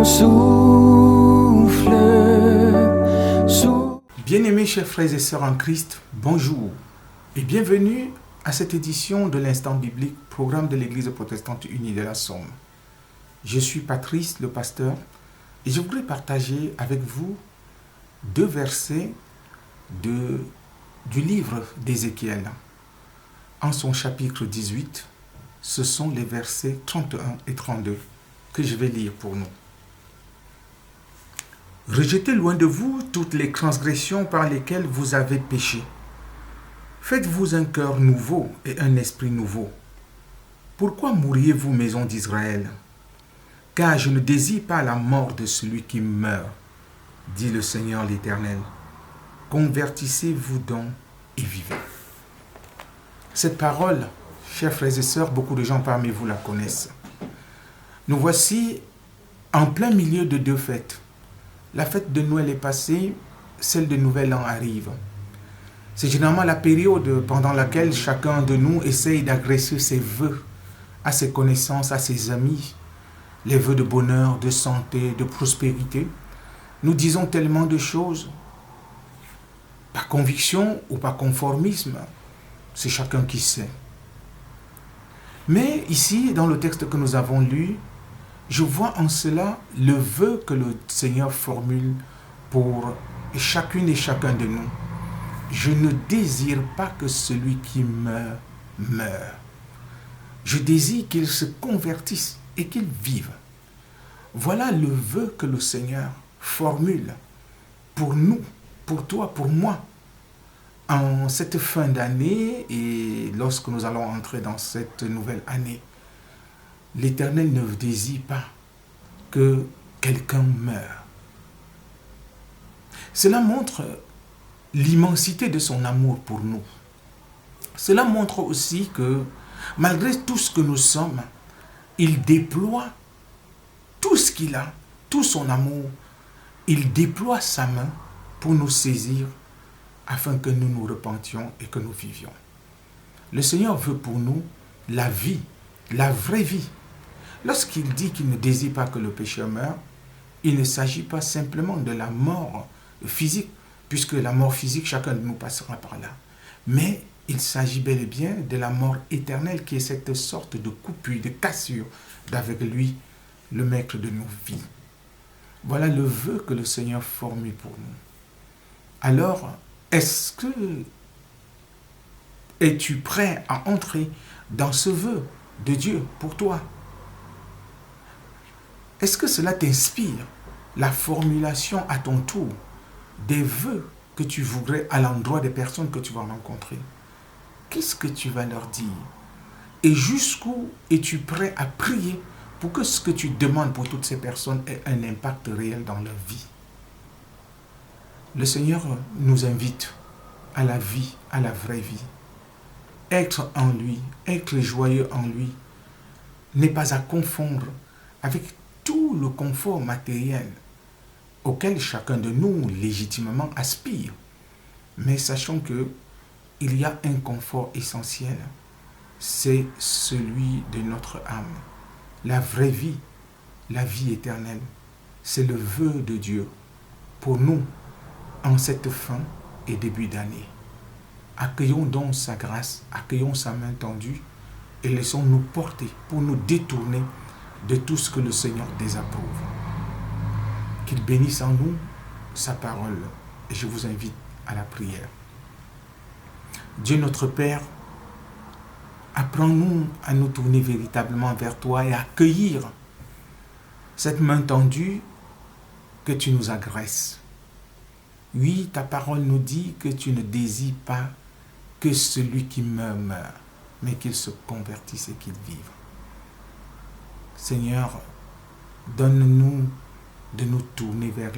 ton souffle. Bien-aimés chers frères et sœurs en Christ, bonjour et bienvenue à cette édition de l'Instant Biblique, programme de l'Église protestante unie de la Somme. Je suis Patrice, le pasteur, et je voudrais partager avec vous deux versets du livre d'Ézéchiel. En son chapitre 18, ce sont les versets 31 et 32 que je vais lire pour nous. Rejetez loin de vous toutes les transgressions par lesquelles vous avez péché. Faites-vous un cœur nouveau et un esprit nouveau. Pourquoi mourriez-vous, maison d'Israël? Car je ne désire pas la mort de celui qui meurt, dit le Seigneur l'Éternel. Convertissez-vous donc et vivez. Cette parole, chers frères et sœurs, beaucoup de gens parmi vous la connaissent. Nous voici en plein milieu de deux fêtes. La fête de Noël est passée, celle de Nouvel An arrive. C'est généralement la période pendant laquelle chacun de nous essaye d'agresser ses vœux à ses connaissances, à ses amis, les vœux de bonheur, de santé, de prospérité. Nous disons tellement de choses, par conviction ou par conformisme, c'est chacun qui sait. Mais ici, dans le texte que nous avons lu, je vois en cela le vœu que le Seigneur formule pour chacune et chacun de nous. Je ne désire pas que celui qui meurt, meure. Je désire qu'il se convertisse et qu'il vive. Voilà le vœu que le Seigneur formule pour nous, pour toi, pour moi. En cette fin d'année et lorsque nous allons entrer dans cette nouvelle année, l'Éternel ne désire pas que quelqu'un meure. Cela montre l'immensité de son amour pour nous. Cela montre aussi que malgré tout ce que nous sommes, il déploie tout ce qu'il a, tout son amour. Il déploie sa main pour nous saisir afin que nous nous repentions et que nous vivions. Le Seigneur veut pour nous la vie, la vraie vie. Lorsqu'il dit qu'il ne désire pas que le pécheur meure, il ne s'agit pas simplement de la mort physique, puisque la mort physique, chacun de nous passera par là. Mais il s'agit bel et bien de la mort éternelle, qui est cette sorte de coupure, de cassure d'avec lui, le maître de nos vies. Voilà le vœu que le Seigneur formule pour nous. Alors, es-tu prêt à entrer dans ce vœu de Dieu pour toi? Est-ce que cela t'inspire la formulation à ton tour des vœux que tu voudrais à l'endroit des personnes que tu vas rencontrer? Qu'est-ce que tu vas leur dire? Et jusqu'où es-tu prêt à prier pour que ce que tu demandes pour toutes ces personnes ait un impact réel dans leur vie? Le Seigneur nous invite à la vie, à la vraie vie. Être en lui, être joyeux en lui, n'est pas à confondre avec tout le confort matériel auquel chacun de nous légitimement aspire. Mais sachons que il y a un confort essentiel, c'est celui de notre âme. La vraie vie, la vie éternelle, c'est le vœu de Dieu pour nous en cette fin et début d'année. Accueillons donc sa grâce, accueillons sa main tendue et laissons-nous porter pour nous détourner de tout ce que le Seigneur désapprouve. Qu'il bénisse en nous sa parole et je vous invite à la prière. Dieu notre Père, apprends-nous à nous tourner véritablement vers toi et à accueillir cette main tendue que tu nous agresses. Oui, ta parole nous dit que tu ne désires pas que celui qui meurt, meure, mais qu'il se convertisse et qu'il vive. Seigneur, donne-nous de nous tourner vers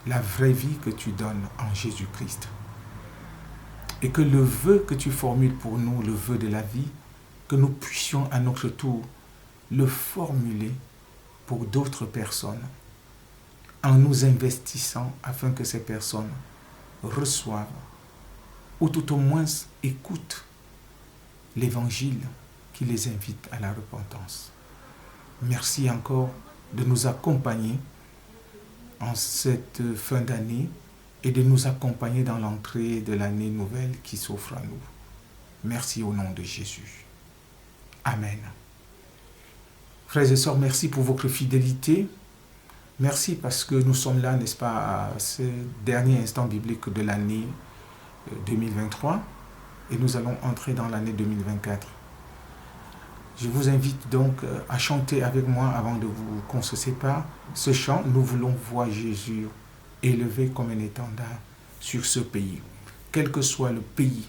la vraie vie que tu donnes en Jésus-Christ. Et que le vœu que tu formules pour nous, le vœu de la vie, que nous puissions à notre tour le formuler pour d'autres personnes, en nous investissant afin que ces personnes reçoivent, ou tout au moins écoutent l'évangile qui les invite à la repentance. Merci encore de nous accompagner en cette fin d'année et de nous accompagner dans l'entrée de l'année nouvelle qui s'offre à nous. Merci au nom de Jésus. Amen. Frères et sœurs, merci pour votre fidélité. Merci parce que nous sommes là, n'est-ce pas, à ce dernier instant biblique de l'année 2023 et nous allons entrer dans l'année 2024. Je vous invite donc à chanter avec moi avant de vous qu'on se sépare. Ce chant, nous voulons voir Jésus élevé comme un étendard sur ce pays. Quel que soit le pays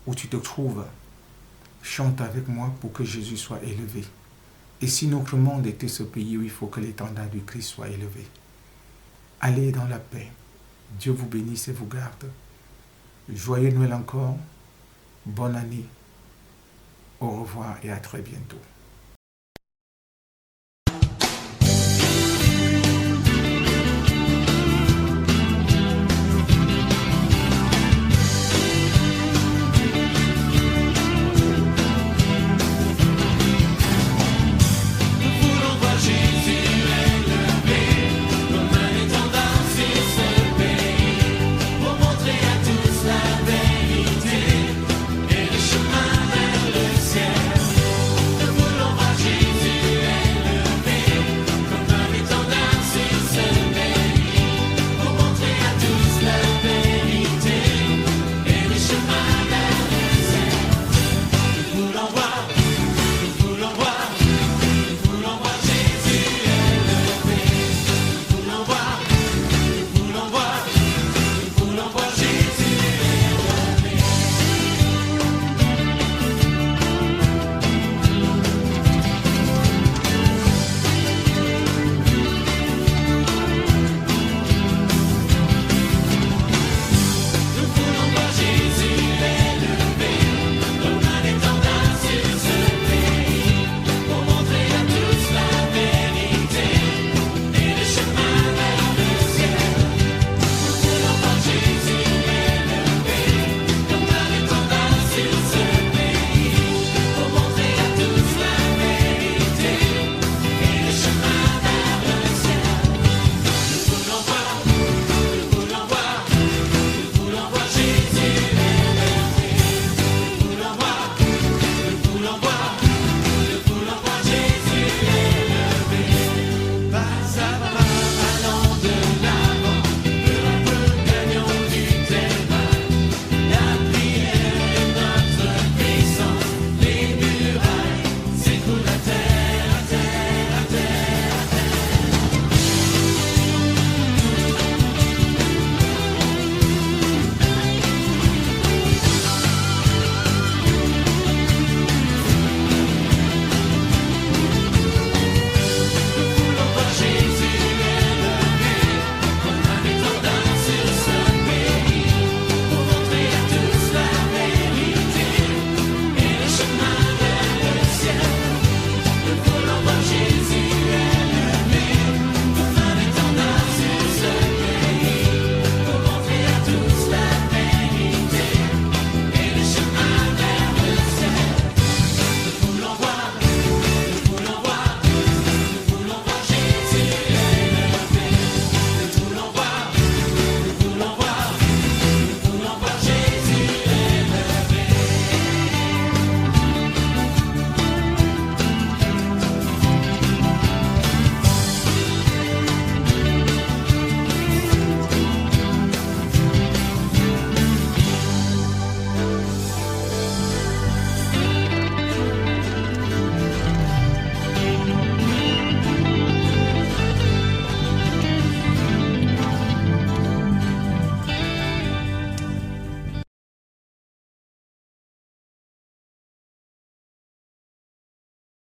où tu te trouves, chante avec moi pour que Jésus soit élevé. Et si notre monde était ce pays où il faut que l'étendard du Christ soit élevé. Allez dans la paix. Dieu vous bénisse et vous garde. Joyeux Noël encore. Bonne année. Au revoir et à très bientôt.